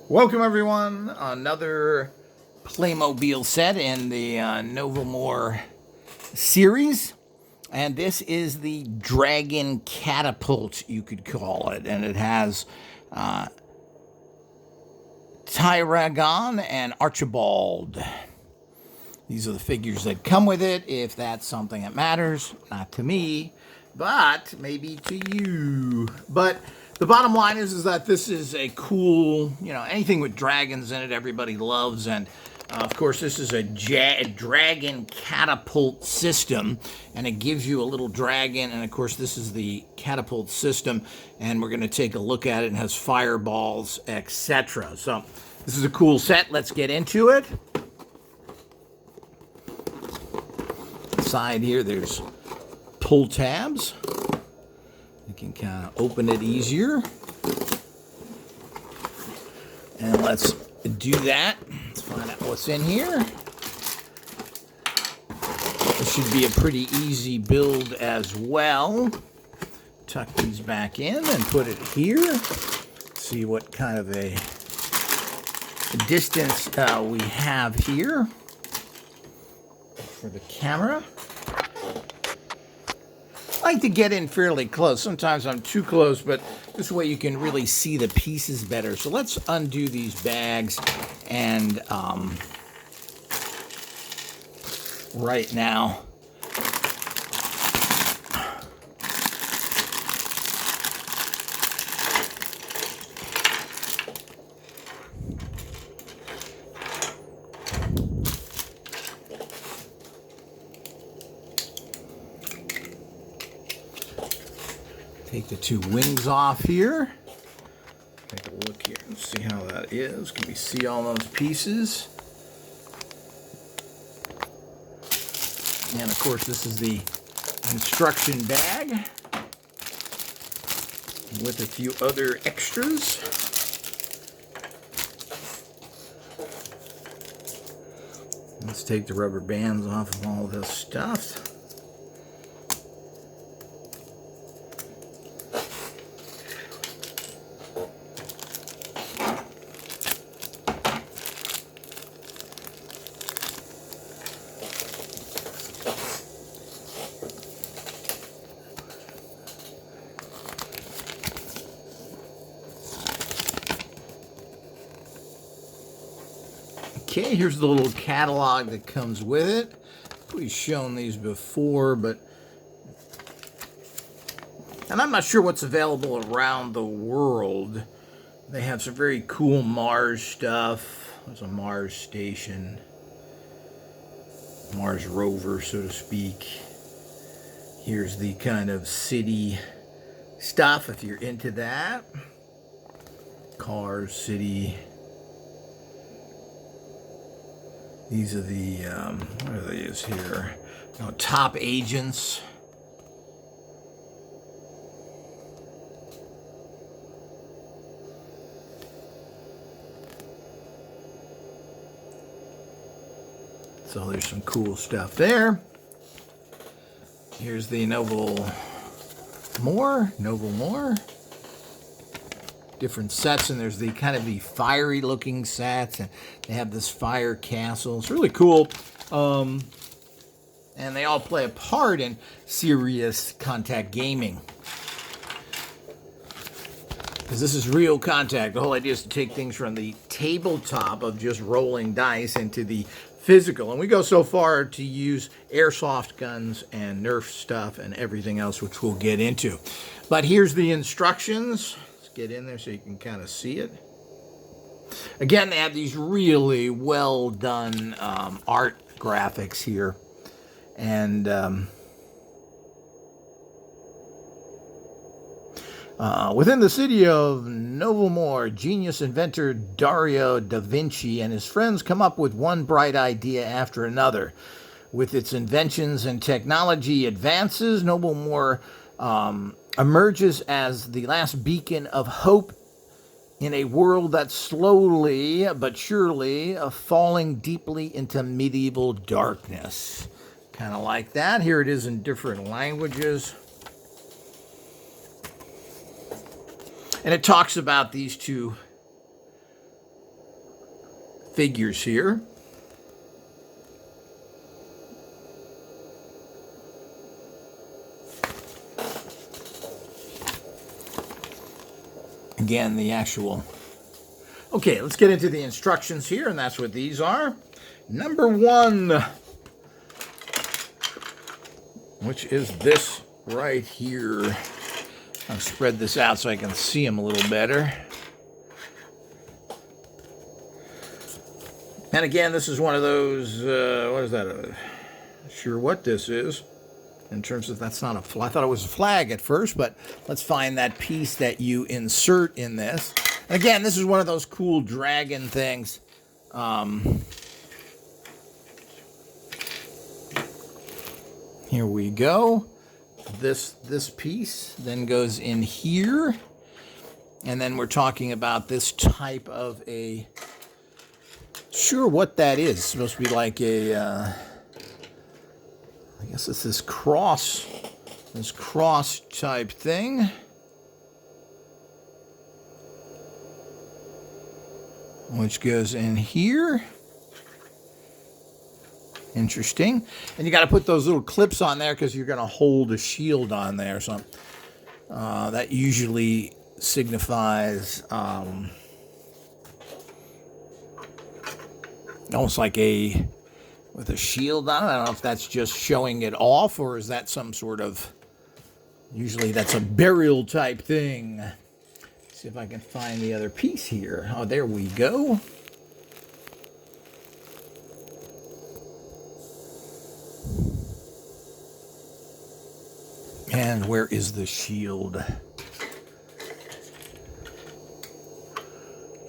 Welcome everyone, another Playmobil set in the NOVELMORE series, and this is the Dragon Catapult, you could call it, and it has Tyragon and Archibald. These are the figures that come with it, if that's something that matters, not to me, but maybe to you. But the bottom line is that this is a cool, anything with dragons in it, everybody loves. And of course, this is a dragon catapult system, and it gives you a little dragon. And of course, this is the catapult system, and we're going to take a look at it. It has fireballs, etc. So this is a cool set. Let's get into it. Side here, there's pull tabs. You can kind of open it easier. And let's do that. Let's find out what's in here. This should be a pretty easy build as well. Tuck these back in and put it here. See what kind of a distance we have here for the camera. I like to get in fairly close. Sometimes I'm too close, but this way you can really see the pieces better. So let's undo these bags, and right now, take the two wings off here. Take a look here and see how that is. Can we see all those pieces? And of course, this is the instruction bag with a few other extras. Let's take the rubber bands off of all this stuff. Okay, here's the little catalog that comes with it. We've shown these before, and I'm not sure what's available around the world. They have some very cool Mars stuff. There's a Mars station, Mars rover, so to speak. Here's the kind of city stuff if you're into that. Cars, city. These are the, what are these here? Top agents. So there's some cool stuff there. Here's the NOVELMORE. Different sets, and there's the kind of the fiery looking sets, and they have this fire castle. It's really cool. And they all play a part in serious contact gaming. Because this is real contact. The whole idea is to take things from the tabletop of just rolling dice into the physical. And we go so far to use airsoft guns and Nerf stuff and everything else, which we'll get into. But here's the instructions. Get in there so you can kind of see it. Again, they have these really well done art graphics here, and within the city of NOVELMORE, genius inventor Dario da Vinci and his friends come up with one bright idea after another. With its inventions and technology advances, NOVELMORE emerges as the last beacon of hope in a world that's slowly but surely falling deeply into medieval darkness. Kind of like that. Here it is in different languages. And it talks about these two figures here. Again, the actual... Okay, let's get into the instructions here, and that's what these are. Number 1, which is this right here. I'll spread this out so I can see them a little better. And again, this is one of those, what is that? Not sure what this is. In terms of, that's not a flag. I thought it was a flag at first, but let's find that piece that you insert in this. And again, this is one of those cool dragon things. Here we go. This piece then goes in here. And then we're talking about this type of a... Sure what that is. It's supposed to be like a... I guess it's this cross type thing. Which goes in here. Interesting. And you got to put those little clips on there because you're going to hold a shield on there. So that usually signifies almost like a... with a shield on it. I don't know if that's just showing it off or is that some sort of... Usually that's a burial type thing. Let's see if I can find the other piece here. Oh, there we go. And where is the shield?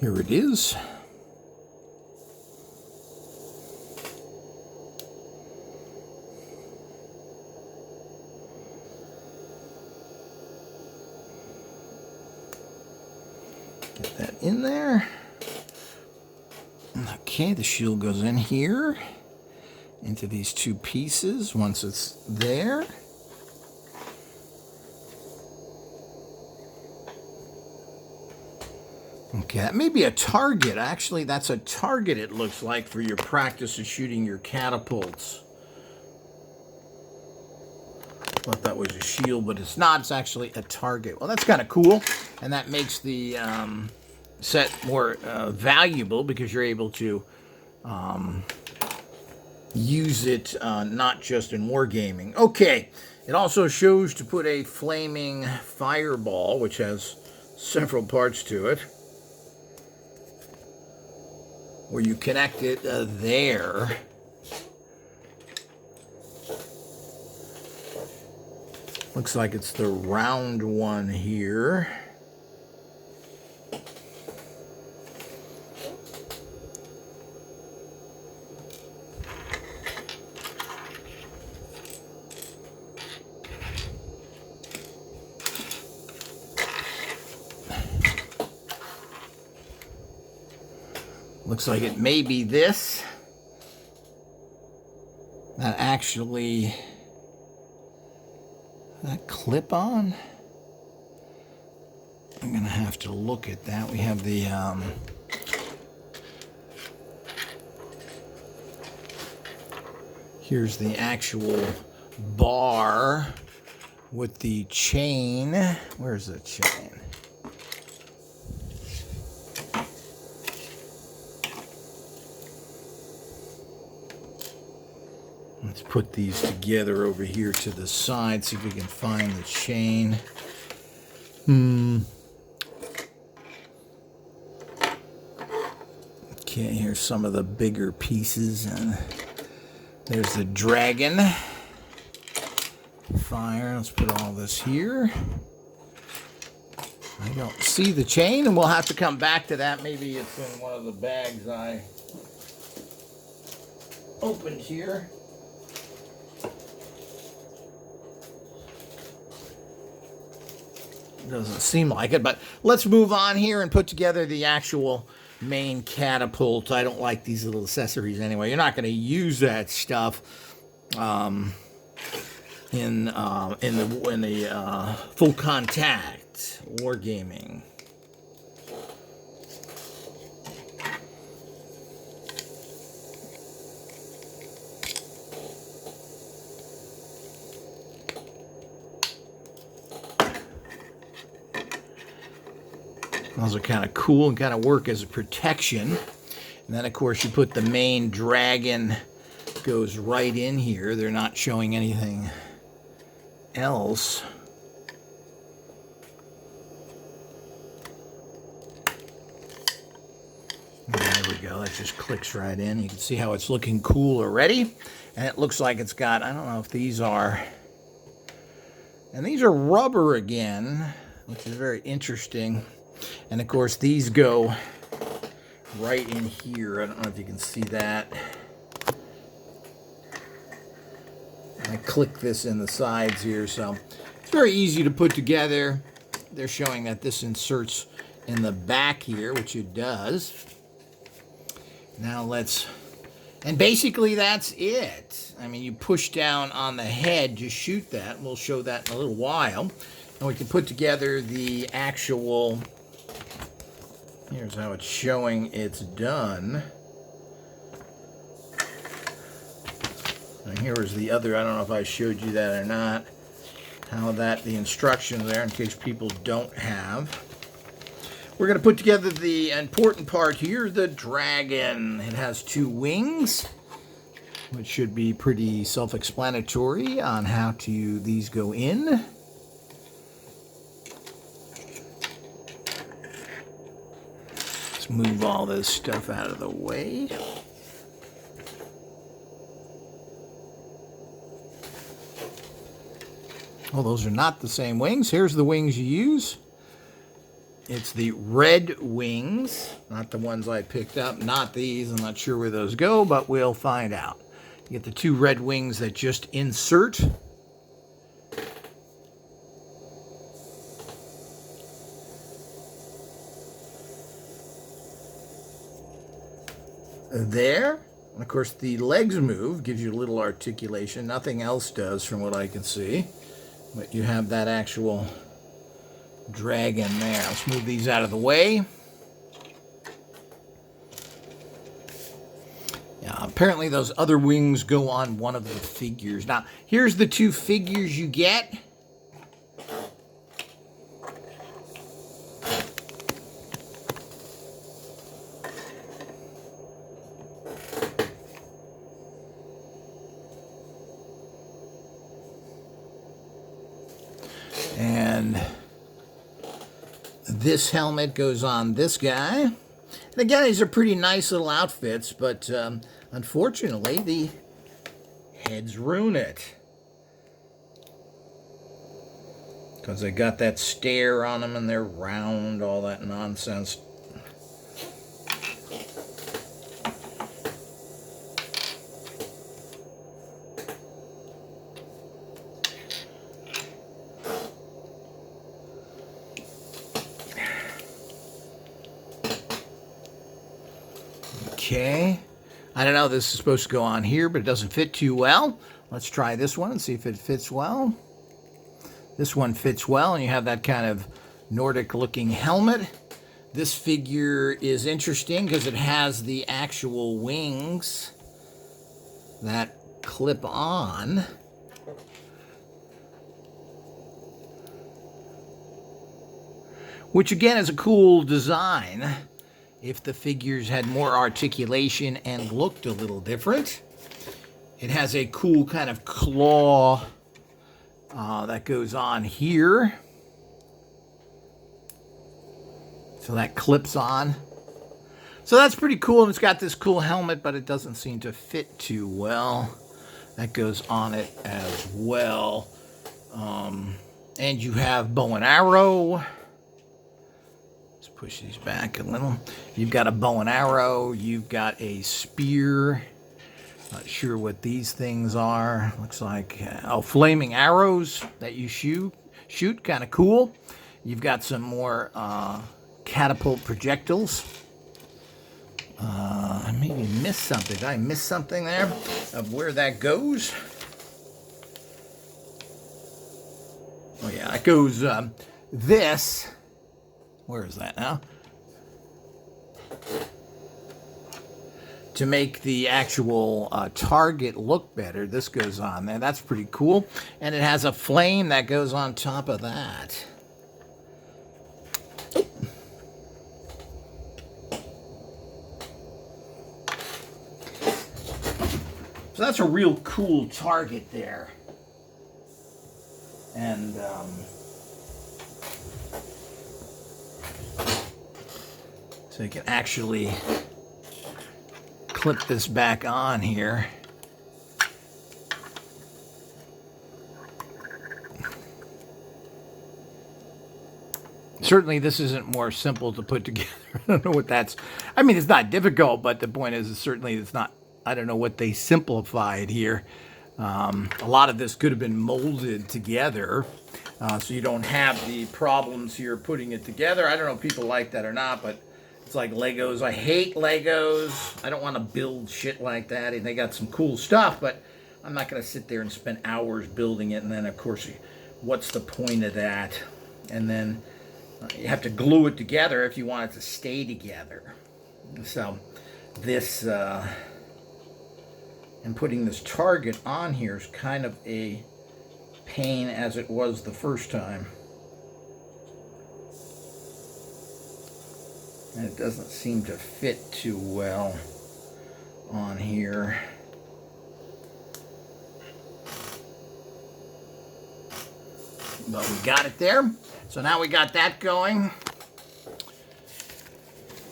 Here it is. Get that in there. Okay, the shield goes in here into these two pieces once it's there. Okay, that may be a target. Actually, that's a target, it looks like, for your practice of shooting your catapults. Thought that was a shield, but it's not. It's actually a target. Well, that's kind of cool, and that makes the set more valuable because you're able to use it not just in wargaming. Okay, it also shows to put a flaming fireball, which has several parts to it, where you connect it there. Looks like it's the round one here. Looks like it may be this. That actually... that clip on? I'm gonna have to look at that. We have the here's the actual bar with the chain. Where's the chain? Let's put these together over here to the side, see if we can find the chain. Okay, here's some of the bigger pieces. And there's the dragon. Fire, let's put all this here. I don't see the chain, and we'll have to come back to that. Maybe it's in one of the bags I opened here. Doesn't seem like it, but let's move on here and put together the actual main catapult. I don't like these little accessories anyway. You're not going to use that stuff in the full contact wargaming. Those are kind of cool and kind of work as a protection. And then, of course, you put the main dragon, goes right in here. They're not showing anything else. There we go. That just clicks right in. You can see how it's looking cool already. And it looks like it's got, I don't know if these are, and these are rubber again, which is very interesting. And of course, these go right in here. I don't know if you can see that. I click this in the sides here, so it's very easy to put together. They're showing that this inserts in the back here, which it does. Now and basically that's it. I mean, you push down on the head, just shoot that. We'll show that in a little while. And we can put together the actual, here's how it's showing it's done. And here is the other, I don't know if I showed you that or not, how the instructions there in case people don't have. We're going to put together the important part here, the dragon. It has 2 wings, which should be pretty self-explanatory on how these go in. Let's move all this stuff out of the way. Well, those are not the same wings. Here's the wings you use. It's the red wings, not the ones I picked up, not these. I'm not sure where those go, but we'll find out. You get the 2 red wings that just insert. There. And of course, the legs move, gives you a little articulation. Nothing else does from what I can see. But you have that actual dragon there. Let's move these out of the way. Yeah, apparently those other wings go on one of the figures. Now, here's the 2 figures you get. And this helmet goes on this guy. And again, these are pretty nice little outfits, but unfortunately, the heads ruin it. Because they got that stare on them and they're round, all that nonsense. Okay, I don't know, this is supposed to go on here, but it doesn't fit too well. Let's try this one and see if it fits well. This one fits well, and you have that kind of Nordic-looking helmet. This figure is interesting because it has the actual wings that clip on. Which, again, is a cool design. If the figures had more articulation and looked a little different. It has a cool kind of claw that goes on here. So that clips on. So that's pretty cool. And it's got this cool helmet, but it doesn't seem to fit too well. That goes on it as well. And you have bow and arrow. Push these back a little. You've got a bow and arrow. You've got a spear. Not sure what these things are. Looks like flaming arrows that you shoot. Kind of cool. You've got some more catapult projectiles. I maybe missed something. Did I miss something there of where that goes? Oh yeah, it goes this. Where is that now? To make the actual target look better, this goes on there. That's pretty cool. And it has a flame that goes on top of that. So that's a real cool target there. And so you can actually clip this back on here. Certainly this isn't more simple to put together. I don't know what that's... I mean, it's not difficult, but the point is certainly it's not... I don't know what they simplified here. A lot of this could have been molded together, so you don't have the problems here putting it together. I don't know if people like that or not, but it's like Legos. I hate Legos. I don't want to build shit like that. And they got some cool stuff, but I'm not going to sit there and spend hours building it. And then, of course, what's the point of that? And then you have to glue it together if you want it to stay together. So this, and putting this target on here is kind of a pain as it was the first time. And it doesn't seem to fit too well on here. But we got it there. So now we got that going.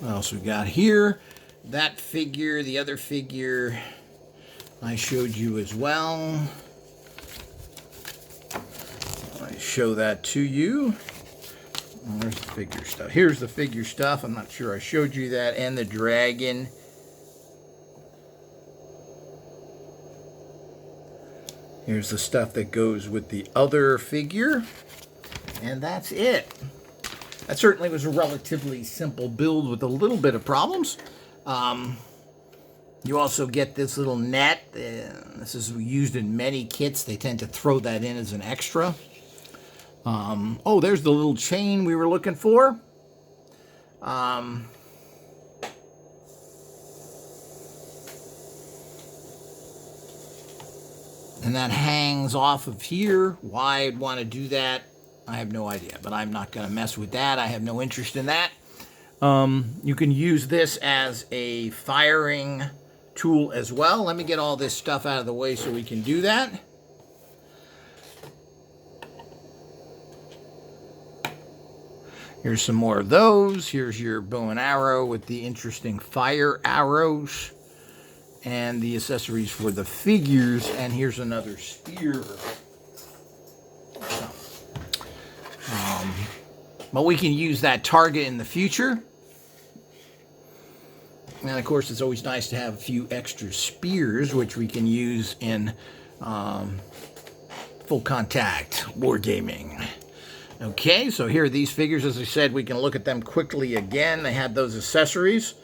What else we got here? That figure, the other figure I showed you as well. I show that to you. Where's the figure stuff? Here's the figure stuff. I'm not sure I showed you that. And the dragon. Here's the stuff that goes with the other figure. And that's it. That certainly was a relatively simple build with a little bit of problems. You also get this little net. This is used in many kits. They tend to throw that in as an extra. Oh, there's the little chain we were looking for. And that hangs off of here. Why I'd want to do that, I have no idea. But I'm not going to mess with that. I have no interest in that. You can use this as a firing tool as well. Let me get all this stuff out of the way so we can do that. Here's some more of those. Here's your bow and arrow with the interesting fire arrows and the accessories for the figures. And here's another spear. But we can use that target in the future. And of course, it's always nice to have a few extra spears, which we can use in full contact wargaming. Okay, so here are these figures. As I said, we can look at them quickly again. They have those accessories.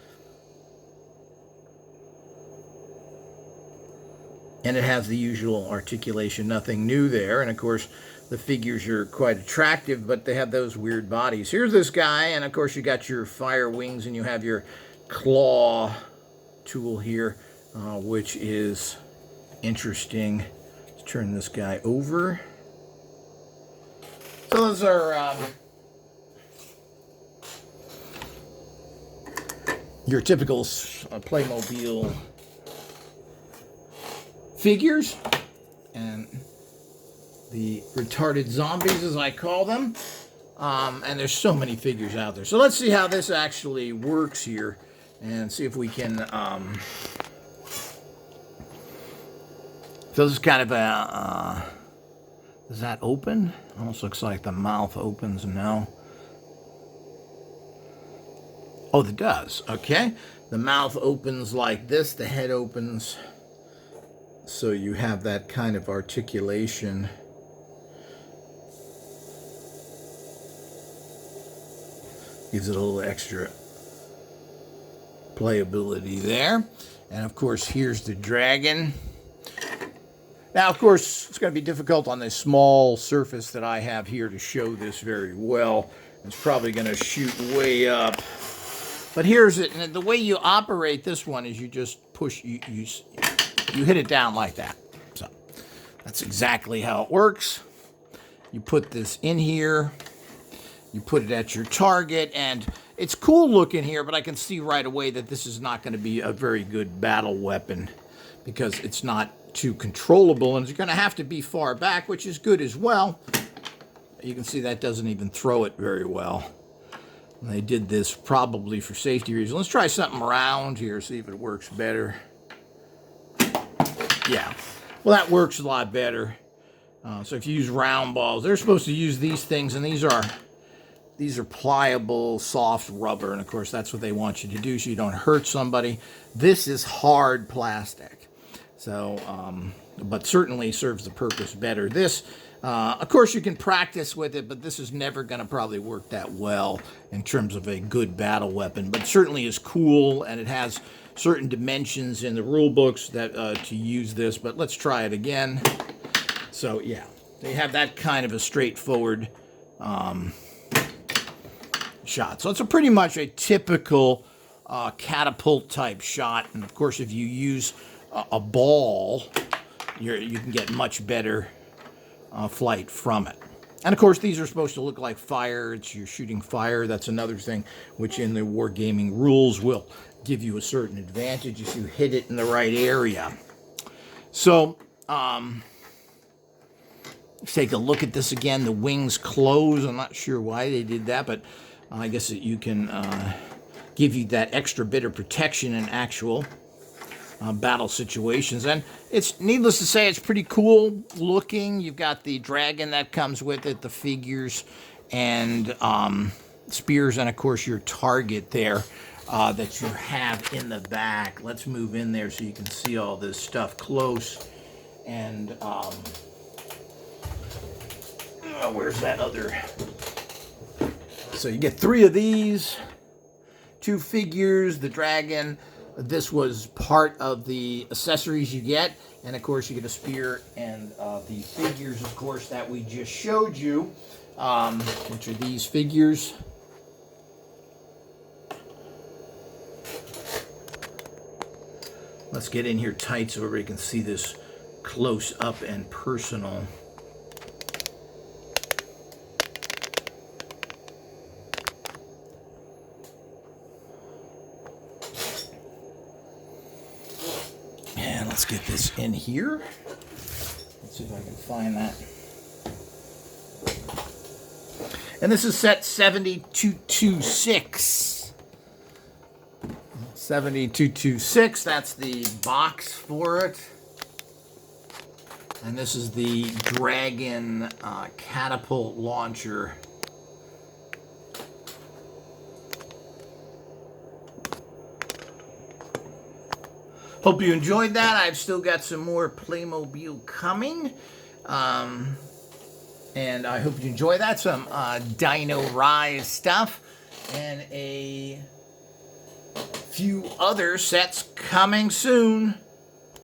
And it has the usual articulation, nothing new there. And of course, the figures are quite attractive, but they have those weird bodies. Here's this guy, and of course you got your fire wings, and you have your claw tool here, which is interesting. Let's turn this guy over. So those are your typical Playmobil figures, and the retarded zombies, as I call them. And there's so many figures out there. So let's see how this actually works here, and see if we can... So this is kind of a... does that open? Almost looks like the mouth opens now. Oh, it does. Okay. The mouth opens like this. The head opens. So you have that kind of articulation. Gives it a little extra playability there. And of course, here's the dragon. Now, of course, it's going to be difficult on this small surface that I have here to show this very well. It's probably going to shoot way up. But here's it. And the way you operate this one is you just push, you hit it down like that. So that's exactly how it works. You put this in here. You put it at your target. And it's cool looking here, but I can see right away that this is not going to be a very good battle weapon, because it's not too controllable, and it's going to have to be far back, which is good as well. You can see that doesn't even throw it very well. And they did this probably for safety reasons. Let's try something round here, see if it works better. Yeah, well, that works a lot better. So if you use round balls, they're supposed to use these things, and these are pliable, soft rubber, and of course that's what they want you to do so you don't hurt somebody. This is hard plastic, so but certainly serves the purpose better. This, of course, you can practice with it, but this is never going to probably work that well in terms of a good battle weapon, but certainly is cool, and it has certain dimensions in the rule books that to use this. But let's try it again. So yeah, they have that kind of a straightforward shot. So it's pretty much a typical catapult type shot. And of course, if you use a ball, you can get much better flight from it. And of course, these are supposed to look like fire. You're shooting fire. That's another thing which in the wargaming rules will give you a certain advantage if you hit it in the right area. So let's take a look at this again. The wings close. I'm not sure why they did that, but I guess that you can give you that extra bit of protection in actual battle situations. And it's needless to say, it's pretty cool looking. You've got the dragon that comes with it, the figures, and spears, and of course your target there that you have in the back. Let's move in there so you can see all this stuff close. And where's that other? So you get 3 of these, 2 figures, the dragon. This was part of the accessories you get. And of course you get a spear and the figures, of course, that we just showed you, which are these figures. Let's get in here tight so everybody can see this close up and personal. And let's get this in here. Let's see if I can find that. And this is set 7226. 7226, that's the box for it. And this is the Dragon Catapult launcher. Hope you enjoyed that. I've still got some more Playmobil coming. And I hope you enjoy that. Some Dino Rise stuff. And a few other sets coming soon.